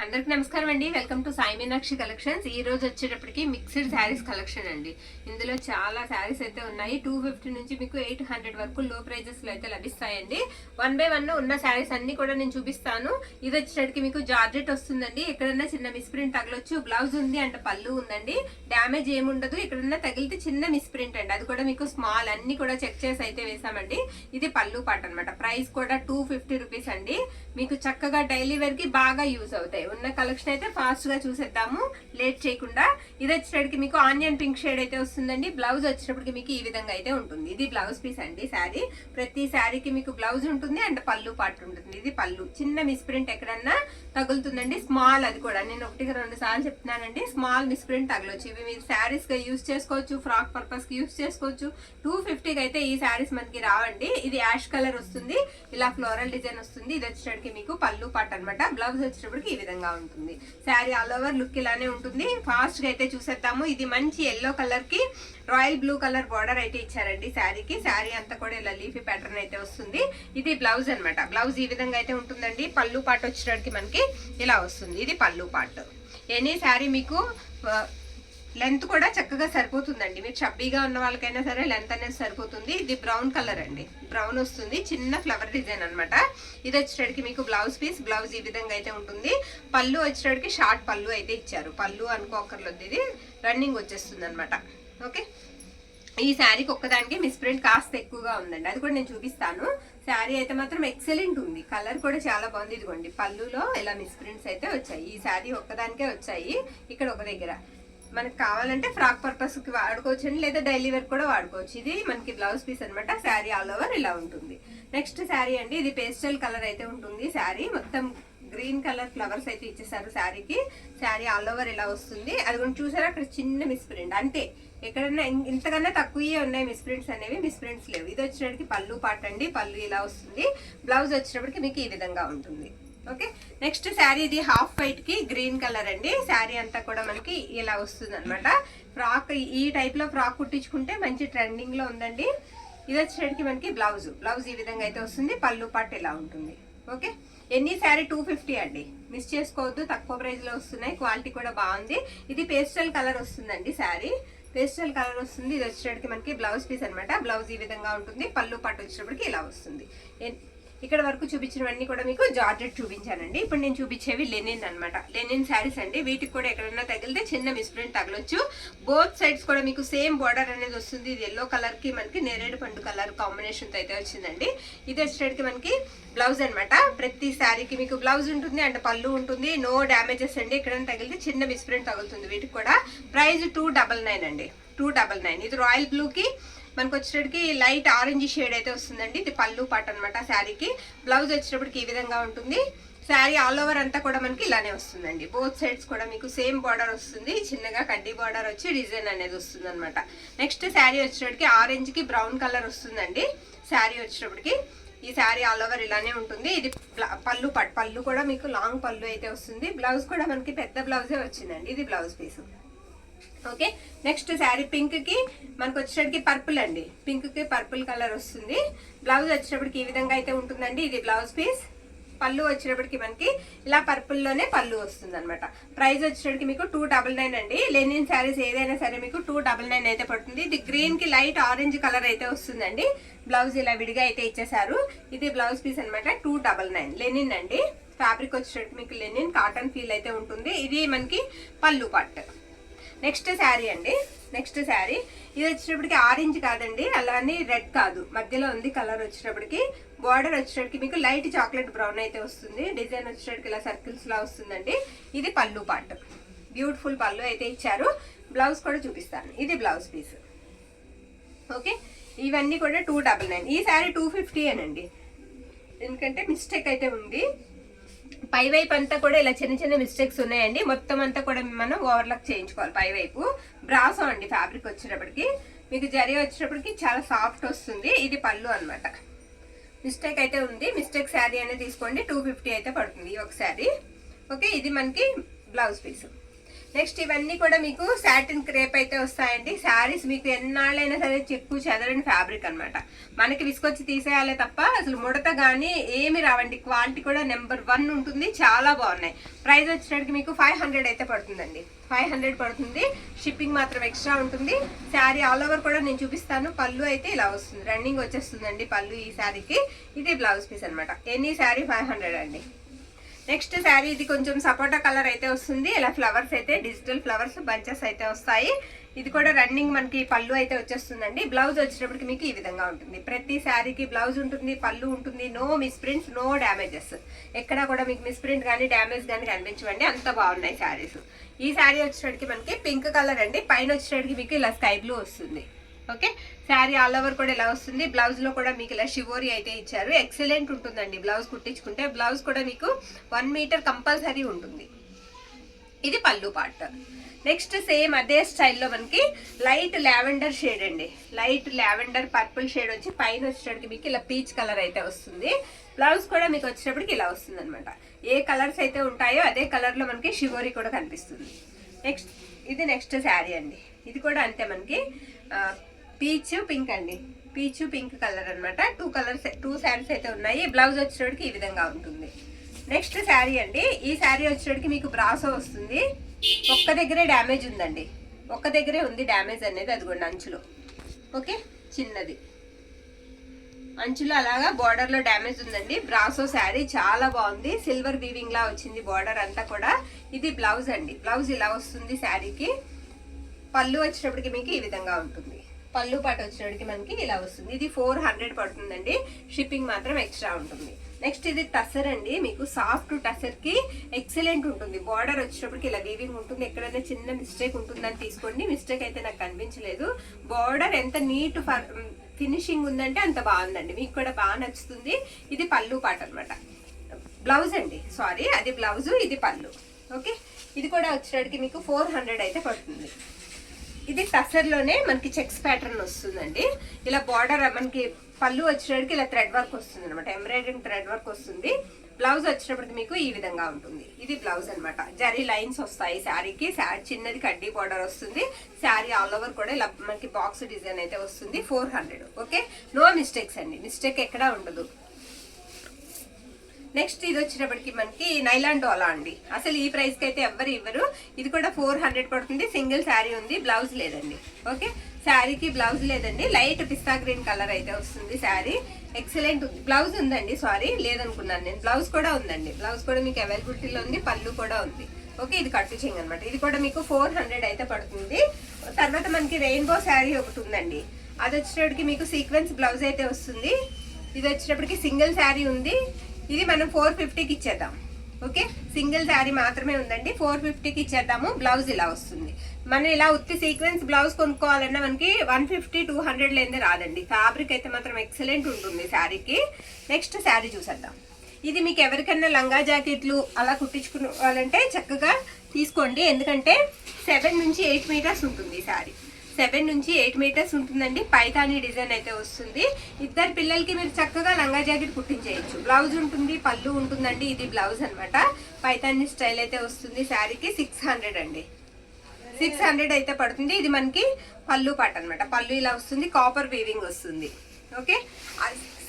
అందరికి నమస్కారం అండి. Welcome to Sai Meenakshi collections. ఈ రోజు వచ్చేటప్పటికి మిక్స్డ్ శారీస్ కలెక్షన్ అండి. ఇందులో చాలా శారీస్ అయితే ఉన్నాయి. 250 నుంచి మీకు 800 వరకు లో ప్రైజెస్ లో అయితే లభిస్తాయండి. 1 by 1 ఉన్న శారీస్ అన్ని కూడా నేను చూపిస్తాను. ఇది వచ్చేటప్పటికి మీకు జార్జెట్ వస్తుందండి. ఎక్కడన్నా చిన్న మిస్ప్రింట్ తగలొచ్చు. బ్లౌజ్ ఉంది అండ్ పళ్ళు ఉందండి. డ్యామేజ్ ఏముండదు. ఎక్కడన్నా తగిలితే చిన్న మిస్ప్రింట్ అండి, అది కూడా మీకు స్మాల్ అన్ని కూడా చెక్ చేసి అయితే వేసామండి. ఇది పళ్ళు పాట అనమాట. ప్రైస్ కూడా 250 రూపీస్ అండి. మీకు చక్కగా డైలీ వేర్ కి బాగా యూజ్ అవుతాయి. ఉన్న కలెక్షన్ అయితే ఫాస్ట్ గా చూసేద్దాము లేట్ చేయకుండా. ఇది వచ్చేటప్పటికి మీకు ఆనియన్ పింక్ షేడ్ అయితే వస్తుందండి. బ్లౌజ్ వచ్చేటప్పటికి మీకు ఈ విధంగా అయితే ఉంటుంది. ఇది బ్లౌజ్ పీస్ అండి. శారీ ప్రతి శారీకి మీకు బ్లౌజ్ ఉంటుంది అండ్ పళ్ళు పాటు ఉంటుంది. ఇది పళ్ళు. చిన్న మిస్ప్రింట్ ఎక్కడన్నా తగులుతుందండి, స్మాల్. అది కూడా నేను 1-2 సార్లు చెప్తున్నానండి, స్మాల్ మిస్ప్రింట్ తగలొచ్చు. ఇవి మీరు శారీస్ గా యూజ్ చేసుకోవచ్చు, ఫ్రాక్ పర్పస్ కి యూజ్ చేసుకోవచ్చు. 250కి అయితే ఈ శారీస్ మనకి రావండి. ఇది యాష్ కలర్ వస్తుంది, ఇలా ఫ్లోరల్ డిజైన్ వస్తుంది. ఇది వచ్చేటప్పటికి మీకు పళ్ళు పాటు అనమాట. బ్లౌజ్ వచ్చేటప్పటికి ఈ విధంగా ఉంటుంది. శారీ ఆల్ ఓవర్ లుక్ ఇలానే ఉంటుంది. ఫాస్ట్ గా అయితే చూసేద్దాము. ఇది మంచి ఎల్లో కలర్ కి రాయల్ బ్లూ కలర్ బార్డర్ అయితే ఇచ్చారండి శారీకి. శారీ అంతా కూడా ఇలా లీఫీ ప్యాటర్న్ అయితే వస్తుంది. ఇది బ్లౌజ్ అనమాట. బ్లౌజ్ ఈ విధంగా అయితే ఉంటుందండి. పళ్ళు పాటు వచ్చేటప్పటికి మనకి ఇలా వస్తుంది. ఇది పళ్ళు పాటు. ఎనీ శారీ మీకు లెంత్ కూడా చక్కగా సరిపోతుందండి. మీరు చబ్బీగా ఉన్న వాళ్ళకైనా సరే లెంత్ అనేది సరిపోతుంది. ఇది బ్రౌన్ కలర్ అండి, బ్రౌన్ వస్తుంది. చిన్న ఫ్లవర్ డిజైన్ అనమాట. ఇది వచ్చేటప్పటికి మీకు బ్లౌజ్ పీస్. బ్లౌజ్ ఈ విధంగా అయితే ఉంటుంది. పళ్ళు వచ్చేటప్పటికి షార్ట్ పళ్ళు అయితే ఇచ్చారు. పళ్ళు అనుకోకర్లేదు, ఇది రన్నింగ్ వచ్చేస్తుంది అనమాట. ఓకే, ఈ శారీకి ఒక్కదానికి మిస్ప్రింట్ కాస్త ఎక్కువగా ఉందండి, అది కూడా నేను చూపిస్తాను. శారీ అయితే మాత్రం ఎక్సలెంట్ ఉంది. కలర్ కూడా చాలా బాగుంది. ఇదిగోండి పళ్ళులో ఇలా మిస్ప్రింట్స్ అయితే వచ్చాయి. ఈ శారీ ఒక్కదానికే వచ్చాయి. ఇక్కడ ఒక దగ్గర మనకు కావాలంటే ఫ్రాక్ పర్పస్ కి వాడుకోవచ్చు అండి, లేదా డైలీ వేర్ కూడా వాడుకోవచ్చు. ఇది మనకి బ్లౌజ్ పీస్ అనమాట. శారీ ఆల్ ఓవర్ ఇలా ఉంటుంది. నెక్స్ట్ శారీ అండి. ఇది పేస్టల్ కలర్ అయితే ఉంటుంది. శారీ మొత్తం గ్రీన్ కలర్ ఫ్లవర్స్ అయితే ఇచ్చేసారు శారీకి. శారీ ఆల్ ఓవర్ ఇలా వస్తుంది. అది కూడా చూసారా, అక్కడ చిన్న మిస్ప్రింట్ అంటే ఎక్కడన్నా ఇంతకన్నా తక్కువే ఉన్నాయి మిస్ప్రింట్స్ అనేవి. మిస్ప్రింట్స్ లేవు. ఇది వచ్చేటప్పటికి పళ్ళు పాట అండి. పళ్ళు ఇలా వస్తుంది. బ్లౌజ్ వచ్చేటప్పటికి మీకు ఈ విధంగా ఉంటుంది. Okay, next sari. ఇది హాఫ్ వైట్ కి గ్రీన్ కలర్ అండి. శారీ అంతా కూడా మనకి ఇలా వస్తుంది అనమాట. ఫ్రాక్ ఈ టైప్ లో ఫ్రాక్ కుట్టించుకుంటే మంచి ట్రెండింగ్ లో ఉందండి. ఇది వచ్చేసరికి మనకి బ్లౌజ్. బ్లౌజ్ ఈ విధంగా అయితే వస్తుంది. పళ్ళు పాటు ఇలా ఉంటుంది. ఓకే, ఎన్ని శారీ 250 అండి, మిస్ చేసుకోవద్దు. తక్కువ ప్రైస్ లో వస్తున్నాయి. క్వాలిటీ కూడా బాగుంది. ఇది పేస్టల్ కలర్ వస్తుందండి. శారీ పేస్టల్ కలర్ వస్తుంది. ఇది వచ్చేటప్పటికి మనకి బ్లౌజ్ పీస్ అనమాట. బ్లౌజ్ ఈ విధంగా ఉంటుంది. పళ్ళు పాటు వచ్చేటప్పటికి ఇలా వస్తుంది. ఇక్కడ వరకు చూపించినవన్నీ కూడా మీకు జార్జెట్ చూపించానండి. ఇప్పుడు నేను చూపించేవి లెనిన్ అనమాట. లెనిన్ శారీస్ అండి. వీటికి కూడా ఎక్కడన్నా తగిలితే చిన్న మిస్ప్రింట్ తగలొచ్చు. బోత్ సైడ్స్ కూడా మీకు సేమ్ బార్డర్ అనేది వస్తుంది. ఇది ఎల్లో కలర్ కి మనకి నేరేడు పండు కలర్ కాంబినేషన్ తో అయితే వచ్చిందండి. ఇది వచ్చేటికి మనకి బ్లౌజ్ అనమాట. ప్రతి శారీకి మీకు బ్లౌజ్ ఉంటుంది అండ్ పళ్ళు ఉంటుంది. నో డ్యామేజెస్ అండి. ఎక్కడైనా తగిలితే చిన్న మిస్ప్రింట్ తగులుతుంది. వీటికి కూడా ప్రైస్ 299 అండి. 299. ఇది రాయల్ బ్లూ కి మనకు వచ్చేటప్పటికి లైట్ ఆరెంజ్ షేడ్ అయితే వస్తుందండి. ఇది పళ్ళు పాట అనమాట శారీకి. బ్లౌజ్ వచ్చేటప్పటికి ఈ విధంగా ఉంటుంది. శారీ ఆల్ ఓవర్ అంతా కూడా మనకి ఇలానే వస్తుందండి. బోత్ సైడ్స్ కూడా మీకు సేమ్ బార్డర్ వస్తుంది. చిన్నగా కడ్డీ బార్డర్ వచ్చి డిజైన్ అనేది వస్తుంది అనమాట. నెక్స్ట్ శారీ వచ్చేటప్పటికి ఆరెంజ్ కి బ్రౌన్ కలర్ వస్తుందండి. శారీ వచ్చేటప్పటికి ఈ శారీ ఆల్ ఓవర్ ఇలానే ఉంటుంది. ఇది పళ్ళు పాట. పళ్ళు కూడా మీకు లాంగ్ పళ్ళు అయితే వస్తుంది. బ్లౌజ్ కూడా మనకి పెద్ద బ్లౌజే వచ్చిందండి. ఇది blouse piece. Okay, next saree pink కి మనకు వచ్చేటప్పటికి పర్పుల్ అండి. పింక్ కి పర్పుల్ కలర్ వస్తుంది. బ్లౌజ్ వచ్చేటప్పటికి ఈ విధంగా అయితే ఉంటుందండి. ఇది బ్లౌజ్ పీస్. పళ్ళు వచ్చేటప్పటికి మనకి ఇలా పర్పుల్ లోనే పళ్ళు వస్తుంది అనమాట. ప్రైస్ వచ్చేటప్పటికి మీకు 299 అండి. లెనిన్ శారీస్ ఏదైనా సరే మీకు 299 అయితే పడుతుంది. ఇది గ్రీన్ కి లైట్ ఆరెంజ్ కలర్ అయితే వస్తుందండి. బ్లౌజ్ ఇలా విడిగా అయితే ఇచ్చేసారు. ఇది బ్లౌజ్ పీస్ అనమాట. 299 లెనిన్ అండి. ఫ్యాబ్రిక్ వచ్చేటట్టు మీకు లెనిన్ కాటన్ ఫీల్ అయితే ఉంటుంది. ఇది మనకి పళ్ళు పాట్. నెక్స్ట్ శారీ అండి. నెక్స్ట్ శారీ ఇది వచ్చేటప్పటికి ఆరెంజ్ కాదండి, అలానే రెడ్ కాదు, మధ్యలో ఉంది కలర్. వచ్చేటప్పటికి బార్డర్ వచ్చేటప్పటికి మీకు లైట్ చాక్లెట్ బ్రౌన్ అయితే వస్తుంది. డిజైన్ వచ్చేటప్పటికి ఇలా సర్కిల్స్ లా వస్తుందండి. ఇది పళ్ళు పార్ట్. బ్యూటిఫుల్ పళ్ళు అయితే ఇచ్చారు. బ్లౌజ్ కూడా చూపిస్తాను. ఇది బ్లౌజ్ పీస్. ఓకే, ఇవన్నీ కూడా 299. ఈ శారీ 250 అనండి. ఎందుకంటే మిస్టేక్ అయితే ఉంది. పై వైపు అంతా కూడా ఇలా చిన్న చిన్న మిస్టేక్స్ ఉన్నాయండి. మొత్తం అంతా కూడా మనం ఓవర్లాక్ చేయించుకోవాలి. పై వైపు బ్రాసో అండి. ఫ్యాబ్రిక్ వచ్చేటప్పటికి మీకు జరీ వచ్చేటప్పటికి చాలా సాఫ్ట్ వస్తుంది. ఇది పళ్ళు అనమాట. మిస్టేక్ అయితే ఉంది. మిస్టేక్ శారీ అనేది తీసుకోండి. 250 అయితే పడుతుంది ఈ ఒక శారీ. ఓకే, ఇది మనకి బ్లౌజ్ పీస్. నెక్స్ట్ ఇవన్నీ కూడా మీకు సాటిన్ క్రేప్ అయితే వస్తాయండి. శారీస్ మీకు ఎన్నాళ్ళైనా సరే చెక్కు చెదరని ఫ్యాబ్రిక్ అనమాట. మనకి విసుకొచ్చి తీసేయాలే తప్ప అసలు ముడత కానీ ఏమి రావండి. క్వాలిటీ కూడా నెంబర్ 1 ఉంటుంది. చాలా బాగున్నాయి. ప్రైస్ వచ్చేటప్పటికి మీకు 500 అయితే పడుతుందండి. 500 పడుతుంది. షిప్పింగ్ మాత్రం ఎక్స్ట్రా ఉంటుంది. శారీ ఆల్ ఓవర్ కూడా నేను చూపిస్తాను. పళ్ళు అయితే ఇలా వస్తుంది, రన్నింగ్ వచ్చేస్తుందండి పళ్ళు ఈ శారీకి. ఇది బ్లౌజ్ పీస్ అనమాట. ఎనీ శారీ 500 అండి. నెక్స్ట్ శారీ ఇది కొంచెం సపోటా కలర్ అయితే వస్తుంది. ఇలా ఫ్లవర్స్ అయితే డిజిటల్ ఫ్లవర్స్ బంచెస్ అయితే వస్తాయి. ఇది కూడా రన్నింగ్ మనకి పళ్ళు అయితే వచ్చేస్తుందండి. బ్లౌజ్ వచ్చేటప్పటికి మీకు ఈ విధంగా ఉంటుంది. ప్రతి శారీకి బ్లౌజ్ ఉంటుంది, పళ్ళు ఉంటుంది. No miss prints, no damages. ఎక్కడ కూడా మీకు మిస్ ప్రింట్ కానీ డ్యామేజ్ కానీ కనిపించవండి. అంత బాగున్నాయి శారీస్. ఈ శారీ వచ్చేటప్పటికి మనకి పింక్ కలర్ అండి. పైన వచ్చేటప్పటికి మీకు ఇలా స్కై బ్లూ వస్తుంది. ఓకే, శారీ ఆల్ ఓవర్ కూడా ఇలా వస్తుంది. బ్లౌజ్ లో కూడా మీకు ఇలా షివోరీ అయితే ఇచ్చారు. ఎక్సలెంట్ ఉంటుందండి బ్లౌజ్ కుట్టించుకుంటే. బ్లౌజ్ కూడా మీకు 1 మీటర్ కంపల్సరీ ఉంటుంది. ఇది పళ్ళు పార్ట్. నెక్స్ట్ సేమ్ అదే స్టైల్లో మనకి లైట్ లావెండర్ షేడ్ అండి. లైట్ లావెండర్ పర్పుల్ షేడ్ వచ్చి పైన వచ్చేటప్పటికి మీకు ఇలా పీచ్ కలర్ అయితే వస్తుంది. బ్లౌజ్ కూడా మీకు వచ్చేటప్పటికి ఇలా వస్తుంది అనమాట. ఏ కలర్స్ అయితే ఉంటాయో అదే కలర్ లో మనకి షివోరీ కూడా కనిపిస్తుంది. ఇది నెక్స్ట్ శారీ అండి. ఇది కూడా అంతే మనకి పీచ్ పింక్ అండి. పీచ్ పింక్ కలర్ అనమాట. 2 శారీస్ అయితే ఉన్నాయి. బ్లౌజ్ వచ్చేటప్పటికి ఈ విధంగా ఉంటుంది. నెక్స్ట్ శారీ అండి. ఈ శారీ వచ్చేటప్పటికి మీకు బ్రాసో వస్తుంది. ఒక్క దగ్గరే డ్యామేజ్ ఉందండి. ఒక్క దగ్గరే ఉంది డ్యామేజ్ అనేది, అదిగోండి అంచులో. ఓకే, చిన్నది అంచులో అలాగా బార్డర్ లో డ్యామేజ్ ఉందండి. బ్రాసో శారీ చాలా బాగుంది. సిల్వర్ వీవింగ్ లా వచ్చింది బార్డర్ అంతా కూడా. ఇది బ్లౌజ్ అండి. బ్లౌజ్ ఇలా వస్తుంది శారీకి. పళ్ళు వచ్చేటప్పటికి మీకు ఈ విధంగా ఉంటుంది. పళ్ళు పాటు వచ్చేటప్పటికి మనకి ఇలా వస్తుంది. ఇది 400 పడుతుందండి. షిప్పింగ్ మాత్రం ఎక్స్ట్రా ఉంటుంది. నెక్స్ట్ ఇది టసర్ అండి. మీకు సాఫ్ట్ టసర్ కి ఎక్సలెంట్ ఉంటుంది. బార్డర్ వచ్చేటప్పటికి ఇలా వీవింగ్ ఉంటుంది. ఎక్కడైనా చిన్న మిస్టేక్ ఉంటుందని తీసుకోండి. మిస్టేక్ అయితే నాకు కనిపించలేదు. బార్డర్ ఎంత నీట్ ఫినిషింగ్ ఉందంటే అంత బాగుందండి. మీకు కూడా బాగా నచ్చుతుంది. ఇది పళ్ళు పాట అనమాట. బ్లౌజ్ అండి, సారీ, అది బ్లౌజ్, ఇది పళ్ళు. ఓకే, ఇది కూడా వచ్చేటప్పటికి మీకు 400 అయితే పడుతుంది. ఇది టసర్ లోనే మనకి చెక్స్ ప్యాటర్న్ వస్తుందండి. ఇలా బార్డర్ మనకి పళ్ళు వచ్చేటప్పటికి ఇలా థ్రెడ్ వర్క్ వస్తుంది అనమాట. ఎంబ్రాయిడరింగ్ థ్రెడ్ వర్క్ వస్తుంది. బ్లౌజ్ వచ్చేటప్పటికి మీకు ఈ విధంగా ఉంటుంది. ఇది బ్లౌజ్ అనమాట. జరీ లైన్స్ వస్తాయి శారీకి. చిన్నది కడ్డీ బార్డర్ వస్తుంది. శారీ ఆల్ ఓవర్ కూడా ఇలా మనకి బాక్స్ డిజైన్ అయితే వస్తుంది. 400. ఓకే, నో మిస్టేక్స్ అండి. మిస్టేక్ ఎక్కడా ఉండదు. నెక్స్ట్ ఇది వచ్చేటప్పటికి మనకి నైలాన్ డోలా అండి. అసలు ఈ ప్రైస్ కి అయితే ఎవ్వరు ఇవ్వరు. ఇది కూడా 400 పడుతుంది. సింగిల్ శారీ ఉంది, బ్లౌజ్ లేదండి. ఓకే, శారీకి బ్లౌజ్ లేదండి. లైట్ పిస్తా గ్రీన్ కలర్ అయితే వస్తుంది శారీ. ఎక్సలెంట్ ఉంది. బ్లౌజ్ ఉందండి, సారీ లేదనుకున్నాను నేను. బ్లౌజ్ కూడా ఉందండి. బ్లౌజ్ కూడా మీకు అవైలబిలిటీలో ఉంది. పళ్ళు కూడా ఉంది. ఓకే, ఇది కట్టు చెంగు అనమాట. ఇది కూడా మీకు 400 అయితే పడుతుంది. తర్వాత మనకి రెయిన్బో శారీ ఒకటి ఉందండి. అది వచ్చేటప్పటికి మీకు సీక్వెన్స్ బ్లౌజ్ అయితే వస్తుంది. ఇది వచ్చేటప్పటికి సింగిల్ శారీ ఉంది. ఇది మనం 450కి ఇచ్చేద్దాం. ఓకే, సింగిల్ శారీ మాత్రమే ఉందండి. 450కి ఇచ్చేద్దాము. బ్లౌజ్ ఇలా వస్తుంది. మనం ఇలా ఉత్తి సీక్వెన్స్ బ్లౌజ్ కొనుక్కోవాలన్నా మనకి 150-200 లేదే రాదండి. ఫ్యాబ్రిక్ అయితే మాత్రం ఎక్సలెంట్ ఉంటుంది శారీకి. నెక్స్ట్ శారీ చూసేద్దాం. ఇది మీకు ఎవరికైనా లంగా జాకెట్లు అలా కుట్టించుకోవాలంటే చక్కగా తీసుకోండి. ఎందుకంటే 7 నుంచి 8 మీటర్స్ ఉంటుంది ఈ శారీ. 7 నుంచి 8 మీటర్స్ ఉంటుందండి. పైతానీ డిజైన్ అయితే వస్తుంది. ఇద్దరు పిల్లలకి మీరు చక్కగా లంగా జాకెట్ కుట్టించేయచ్చు. బ్లౌజ్ ఉంటుంది, పళ్ళు ఉంటుందండి. ఇది బ్లౌజ్ అనమాట. పైతానీ స్టైల్ అయితే వస్తుంది. శారీకి 600 అండి. 600 అయితే పడుతుంది. ఇది మనకి పళ్ళు పాట అనమాట. పళ్ళు ఇలా వస్తుంది. కాపర్ వీవింగ్ వస్తుంది. ఓకే,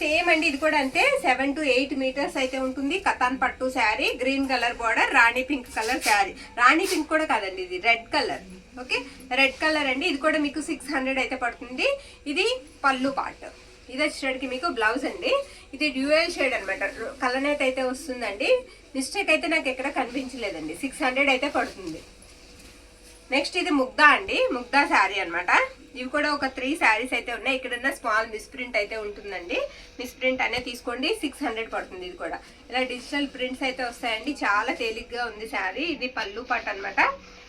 సేమ్ అండి. ఇది కూడా అంతే. 7 to 8 మీటర్స్ అయితే ఉంటుంది. కతాన్ పట్టు శారీ. గ్రీన్ కలర్ బార్డర్, రాణి పింక్ కలర్ శారీ. రాణి పింక్ కూడా కాదండి, ఇది red colour. Okay, red colour అండి. ఇది కూడా మీకు 600 అయితే పడుతుంది. ఇది పళ్ళు పార్ట్. ఇది వచ్చేటికి మీకు బ్లౌజ్ అండి. ఇది డ్యూయల్ షేడ్ అనమాట. కలర్ అయితే వస్తుందండి. మిస్టేక్ అయితే నాకు ఎక్కడ కనిపించలేదండి. 600 అయితే పడుతుంది. నెక్స్ట్ ఇది ముగ్దా అండి. ముగ్దా శారీ అనమాట. ఇవి కూడా ఒక 3 శారీస్ అయితే ఉన్నాయి. ఇక్కడ స్మాల్ మిస్ప్రింట్ అయితే ఉంటుందండి. మిస్ప్రింట్ అనేది తీసుకోండి. 600 పడుతుంది. ఇది కూడా ఇలా డిజిటల్ ప్రింట్స్ అయితే వస్తాయండి. చాలా తేలిగ్గా ఉంది శారీ. ఇది పళ్ళు పార్ట్ అనమాట.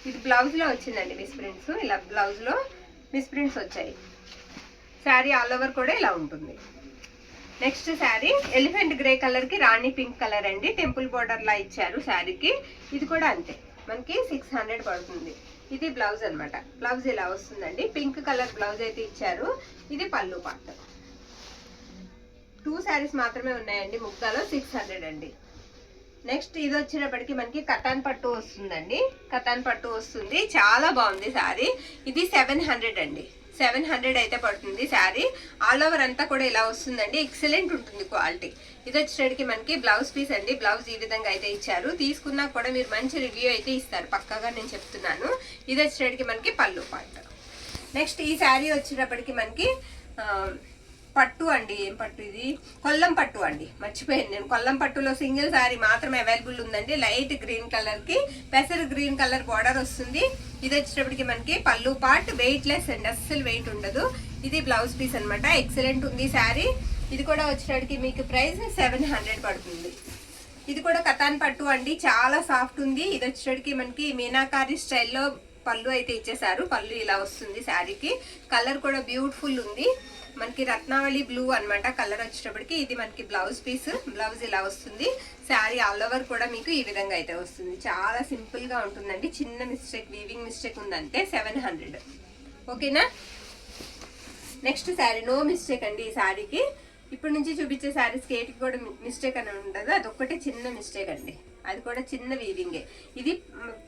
ఇది బ్లౌజ్ లో వచ్చిందండి మిస్ప్రింట్స్. ఇలా బ్లౌజ్ లో మిస్ప్రింట్స్ వచ్చాయి. శారీ ఆల్ ఓవర్ కూడా ఇలా ఉంటుంది. Next sari elephant grey colour కి రాణి పింక్ కలర్ అండి. టెంపుల్ బోర్డర్ లా ఇచ్చారు శారీకి. ఇది కూడా అంతే మనకి 600 పడుతుంది. ఇది బ్లౌజ్ అనమాట. బ్లౌజ్ ఇలా వస్తుందండి. పింక్ కలర్ బ్లౌజ్ అయితే ఇచ్చారు. ఇది పళ్ళు పార్ట్. 2 శారీస్ మాత్రమే ఉన్నాయండి ముగ్దాలో. 600 అండి. నెక్స్ట్ ఇది వచ్చేటప్పటికి మనకి కతాన్ పట్టు వస్తుందండి. కతాన్ పట్టు వస్తుంది, చాలా బాగుంది శారీ. ఇది 700 అండి, 700 అయితే పడుతుంది శారీ. ఆల్ ఓవర్ అంతా కూడా ఇలా వస్తుందండి, ఎక్సలెంట్ ఉంటుంది క్వాలిటీ. ఇది వచ్చేటప్పటికి మనకి బ్లౌజ్ పీస్ అండి. బ్లౌజ్ ఈ విధంగా అయితే ఇచ్చారు. తీసుకున్నా కూడా మీరు మంచి రివ్యూ అయితే ఇస్తారు పక్కాగా, నేను చెప్తున్నాను. ఇది వచ్చేటప్పటికి మనకి పళ్ళు పార్ట్. నెక్స్ట్ ఈ శారీ వచ్చేటప్పటికి మనకి పట్టు అండి. ఏం పట్టు ఇది? కొల్లం పట్టు అండి, మర్చిపోయాను నేను. కొల్లం పట్టులో సింగిల్ శారీ మాత్రమే అవైలబుల్ ఉందండి. లైట్ గ్రీన్ కలర్ కి పెసర్ గ్రీన్ కలర్ బార్డర్ వస్తుంది. ఇది వచ్చేటప్పటికి మనకి పళ్ళు పార్ట్, వెయిట్ లెస్ అండి, అస్సలు వెయిట్ ఉండదు. ఇది బ్లౌజ్ పీస్ అనమాట, ఎక్సలెంట్ ఉంది శారీ. ఇది కూడా వచ్చేటప్పటికి మీకు ప్రైస్ 700 పడుతుంది. ఇది కూడా కతాన్ పట్టు అండి, చాలా సాఫ్ట్ ఉంది. ఇది వచ్చేటప్పటికి మనకి మీనాకారి స్టైల్లో పళ్ళు అయితే ఇచ్చేసారు. పళ్ళు ఇలా వస్తుంది శారీకి. కలర్ కూడా బ్యూటిఫుల్ ఉంది, మనకి రత్నావళి బ్లూ అన్నమాట కలర్ వచ్చేటప్పటికి. ఇది మనకి బ్లౌజ్ పీస్, బ్లౌజ్ ఇలా వస్తుంది. శారీ ఆల్ ఓవర్ కూడా మీకు ఈ విధంగా అయితే వస్తుంది. చాలా సింపుల్ గా ఉంటుందండి, చిన్న మిస్టేక్, వీవింగ్ మిస్టేక్ ఉందంటే 700. ఓకేనా? నెక్స్ట్ శారీ నో మిస్టేక్ అండి ఈ శారీకి. ఇప్పుడు నుంచి చూపించే శారీస్కి ఏటికి కూడా మిస్టేక్ అని ఉండదు, అదొక్కటే చిన్న మిస్టేక్ అండి, అది కూడా చిన్న వీవింగే. ఇది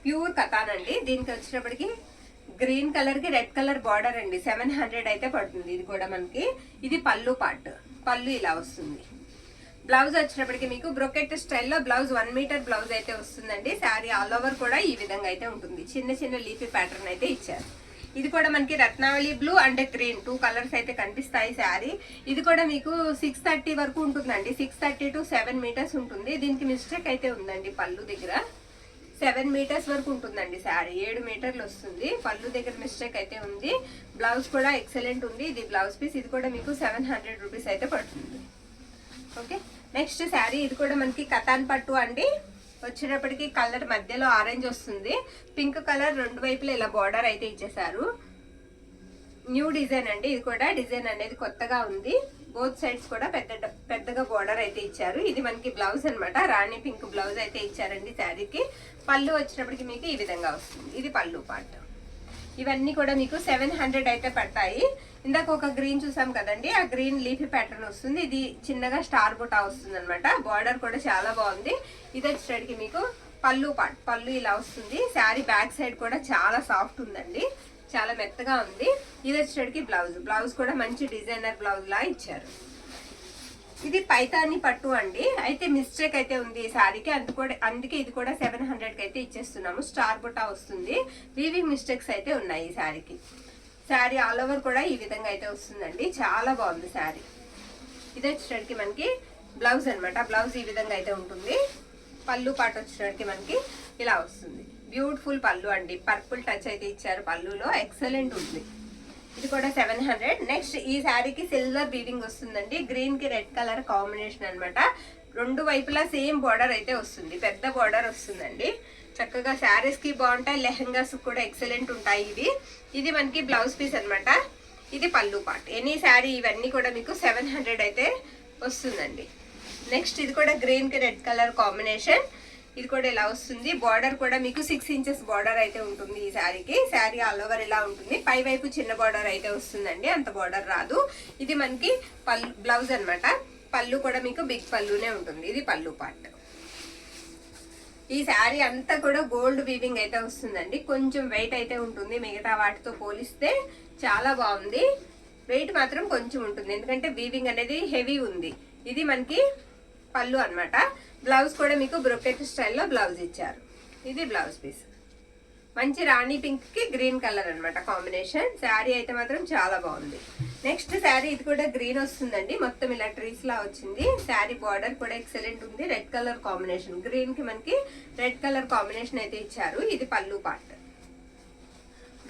ప్యూర్ కతాన్ అండి. దీనికి వచ్చేటప్పటికి గ్రీన్ కలర్ కి రెడ్ కలర్ బార్డర్ అండి, 700 అయితే పడుతుంది. ఇది కూడా మనకి, ఇది పళ్ళు పార్ట్, పళ్ళు ఇలా వస్తుంది. బ్లౌజ్ వచ్చేటప్పటికి మీకు బ్రొకెట్ స్టైల్లో బ్లౌజ్ 1 మీటర్ బ్లౌజ్ అయితే వస్తుందండి. శారీ ఆల్ ఓవర్ కూడా ఈ విధంగా అయితే ఉంటుంది. చిన్న చిన్న లీఫీ ప్యాటర్న్ అయితే ఇచ్చారు. ఇది కూడా మనకి రత్నావళి బ్లూ అండ్ గ్రీన్ 2 కలర్స్ అయితే కనిపిస్తాయి శారీ. ఇది కూడా మీకు 630 వరకు ఉంటుందండి, 630 to 7 మీటర్స్ ఉంటుంది. దీనికి మిస్టేక్ అయితే ఉందండి, పళ్ళు దగ్గర 7 మీటర్స్ వరకు ఉంటుందండి శారీ, 7 మీటర్లు వస్తుంది. పళ్ళు దగ్గర మిస్టేక్ అయితే ఉంది. బ్లౌజ్ కూడా ఎక్సలెంట్ ఉంది. ఇది బ్లౌజ్ పీస్. ఇది కూడా మీకు 700 రూపీస్ అయితే పడుతుంది. Okay, next sari. ఇది కూడా మనకి కతాన్ పట్టు అండి. వచ్చేటప్పటికి కలర్ మధ్యలో ఆరెంజ్ వస్తుంది, పింక్ కలర్ రెండు వైపులా ఇలా బార్డర్ అయితే ఇచ్చేసారు. న్యూ డిజైన్ అండి, ఇది కూడా డిజైన్ అనేది కొత్తగా ఉంది. బోత్ సైడ్స్ కూడా పెద్దగా బార్డర్ అయితే ఇచ్చారు. ఇది మనకి బ్లౌజ్ అనమాట, రాణి పింక్ బ్లౌజ్ అయితే ఇచ్చారండి శారీకి. పళ్ళు వచ్చినప్పటికి మీకు ఈ విధంగా వస్తుంది. ఇది పళ్ళు పార్ట్. ఇవన్నీ కూడా మీకు 700 అయితే పడతాయి. ఇందాక ఒక గ్రీన్ చూసాం కదండి, ఆ గ్రీన్ లీఫీ ప్యాటర్న్ వస్తుంది. ఇది చిన్నగా స్టార్ బుటా వస్తుంది అనమాట. బార్డర్ కూడా చాలా బాగుంది. ఇది వచ్చేటికి మీకు పళ్ళు పార్ట్, పళ్ళు ఇలా వస్తుంది. శారీ బ్యాక్ సైడ్ కూడా చాలా సాఫ్ట్ ఉందండి, చాలా మెత్తగా ఉంది. ఇది వచ్చేటికి బ్లౌజ్, బ్లౌజ్ కూడా మంచి డిజైనర్ బ్లౌజ్ లా ఇచ్చారు. ఇది పైతాని పట్టు అండి. అయితే మిస్టేక్ అయితే ఉంది ఈ శారీకి, అందుకే ఇది కూడా 700 కి అయితే ఇచ్చేస్తున్నాము. స్టార్ బుటా వస్తుంది, వీవింగ్ మిస్టేక్స్ అయితే ఉన్నాయి ఈ శారీకి. శారీ ఆల్ ఓవర్ కూడా ఈ విధంగా అయితే వస్తుందండి, చాలా బాగుంది శారీ. ఇది వచ్చేటికి మనకి బ్లౌజ్ అనమాట, బ్లౌజ్ ఈ విధంగా అయితే ఉంటుంది. పళ్ళు పాటు వచ్చేటికి మనకి ఇలా వస్తుంది. బ్యూటిఫుల్ పళ్ళు అండి, పర్పుల్ టచ్ అయితే ఇచ్చారు పళ్ళులో, ఎక్సలెంట్ ఉంది. ఇది కూడా 700. నెక్స్ట్ ఈ శారీకి సిల్వర్ వీవింగ్ వస్తుందండి, గ్రీన్ కి రెడ్ కలర్ కాంబినేషన్ అనమాట. రెండు వైపులా సేమ్ బార్డర్ అయితే వస్తుంది, పెద్ద బార్డర్ వస్తుందండి. చక్కగా శారీస్ కి బాగుంటాయి, లెహంగాస్ కూడా ఎక్సలెంట్ ఉంటాయి. ఇది మనకి బ్లౌజ్ పీస్ అనమాట. ఇది పళ్ళు పార్ట్. ఎనీ శారీ ఇవన్నీ కూడా మీకు 700 అయితే వస్తుందండి. నెక్స్ట్ ఇది కూడా గ్రీన్ కి రెడ్ కలర్ కాంబినేషన్. ఇది కూడా ఇలా వస్తుంది. బార్డర్ కూడా మీకు 6 ఇంచెస్ బార్డర్ అయితే ఉంటుంది ఈ శారీకి. శారీ ఆల్ ఓవర్ ఇలా ఉంటుంది. పై వైపు చిన్న బార్డర్ అయితే వస్తుందండి, అంత బార్డర్ రాదు. ఇది మనకి పళ్ళు బ్లౌజ్ అనమాట. పళ్ళు కూడా మీకు బిగ్ పళ్ళునే ఉంటుంది. ఇది పళ్ళు పార్ట్. ఈ శారీ అంతా కూడా గోల్డ్ వీవింగ్ అయితే వస్తుందండి. కొంచెం వెయిట్ అయితే ఉంటుంది మిగతా వాటితో పోలిస్తే, చాలా బాగుంది. వెయిట్ మాత్రం కొంచెం ఉంటుంది, ఎందుకంటే వీవింగ్ అనేది హెవీ ఉంది. ఇది మనకి పళ్ళు అనమాట. బ్లౌజ్ కూడా మీకు బ్రొకెట్ స్టైల్లో బ్లౌజ్ ఇచ్చారు. ఇది బ్లౌజ్ పీస్. మంచి రాణి పింక్ కి గ్రీన్ కలర్ అనమాట కాంబినేషన్. శారీ అయితే మాత్రం చాలా బాగుంది. నెక్స్ట్ శారీ ఇది కూడా గ్రీన్ వస్తుందండి, మొత్తం ఇలా ట్రీస్ లా వచ్చింది. శారీ బార్డర్ కూడా ఎక్సలెంట్ ఉంది. రెడ్ కలర్ కాంబినేషన్, గ్రీన్ కి మనకి రెడ్ కలర్ కాంబినేషన్ అయితే ఇచ్చారు. ఇది పళ్ళు పార్ట్.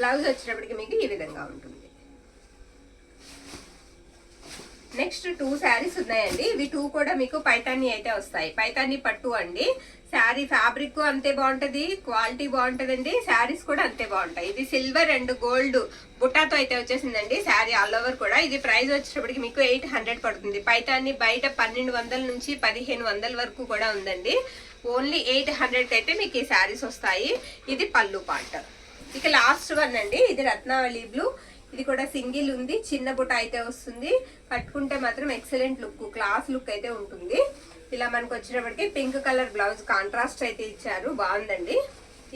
బ్లౌజ్ వచ్చేటప్పటికి మీకు ఈ విధంగా ఉంటుంది. నెక్స్ట్ 2 శారీస్ ఉన్నాయండి. ఇవి 2 కూడా మీకు పైతాని అయితే వస్తాయి. పైతాని పట్టు అండి. శారీ ఫ్యాబ్రిక్ అంతే బాగుంటది, క్వాలిటీ బాగుంటదండి. శారీస్ కూడా అంతే బాగుంటాయి. ఇది సిల్వర్ అండ్ గోల్డ్ బుట్టాతో అయితే వచ్చేసిందండి శారీ ఆల్ ఓవర్ కూడా. ఇది ప్రైస్ వచ్చేటప్పటికి మీకు 800 పడుతుంది. పైతాని బయట 1200 నుంచి 1500 వరకు కూడా ఉందండి. ఓన్లీ 800 అయితే మీకు ఈ శారీస్ వస్తాయి. ఇది పళ్ళు పార్ట్. ఇక లాస్ట్ వన్ అండి, ఇది రత్నావళి బ్లూ. ఇది కూడా సింగిల్ ఉంది, చిన్న బుట్ట అయితే వస్తుంది. కట్టుకుంటే మాత్రం ఎక్సలెంట్ లుక్, క్లాస్ లుక్ అయితే ఉంటుంది. ఇలా మనకు వచ్చేటప్పటికి పింక్ కలర్ బ్లౌజ్ కాంట్రాస్ట్ అయితే ఇచ్చారు, బాగుందండి.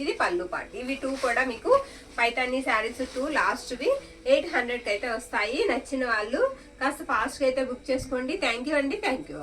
ఇది పళ్ళు పార్ట్. ఇవి 2 కూడా మీకు పైతానీ శారీస్ 2 లాస్ట్వి 800కి అయితే వస్తాయి. నచ్చిన వాళ్ళు కాస్త ఫాస్ట్గా అయితే బుక్ చేసుకోండి. థ్యాంక్ యూ అండి, థ్యాంక్ యూ.